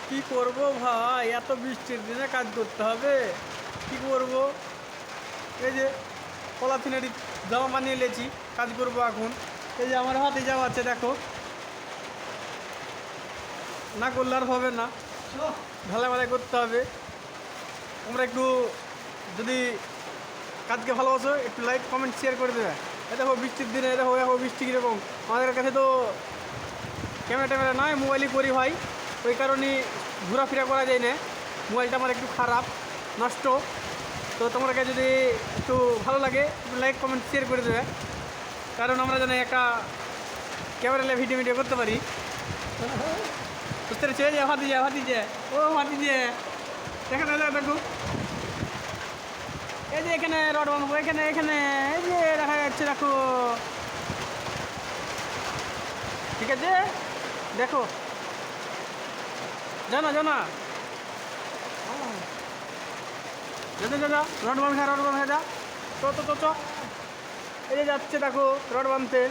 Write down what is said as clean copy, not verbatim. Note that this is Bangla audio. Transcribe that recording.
কি করব ভাই, এত বৃষ্টির দিনে কাজ করতে হবে। কি করব, এই যে পলাথিনের জামা বানিয়ে নিয়েছি, কাজ করব এখন। এই যে আমার হাতে জামা আছে, দেখো, না করলে আর হবে না, ঢালাই মালাই করতে হবে। তোমরা একটু যদি কাজকে ভালোবাসো, একটু লাইক কমেন্ট শেয়ার করে দেবে। এ দেখো বৃষ্টির দিনে, দেখো দেখো বৃষ্টি কীরকম। আমাদের কাছে তো ক্যামেরা ট্যামেরা নয়, মোবাইলই করি ভাই, ওই কারণেই ঘোরাফেরা করা যায় না। মোবাইলটা আমার একটু খারাপ, নষ্ট। তো তোমাকে যদি একটু ভালো লাগে একটু লাইক কমেন্ট শেয়ার করে দেবে, কারণ আমরা যেন একটা ক্যামেরা নিয়ে ভিডিও করতে পারি। বুঝতে পেরেছি? যে ভাতিজা ও ভাতিজা, দেখে দেখো, এই যে এখানে রড বানাবো, এখানে এখানে এই যে দেখা যাচ্ছে, দেখো, ঠিক আছে, দেখো, জানা জানা যা রড বাঁধা যা, তো এই যে যাচ্ছে, দেখো, রড বাঁধতে।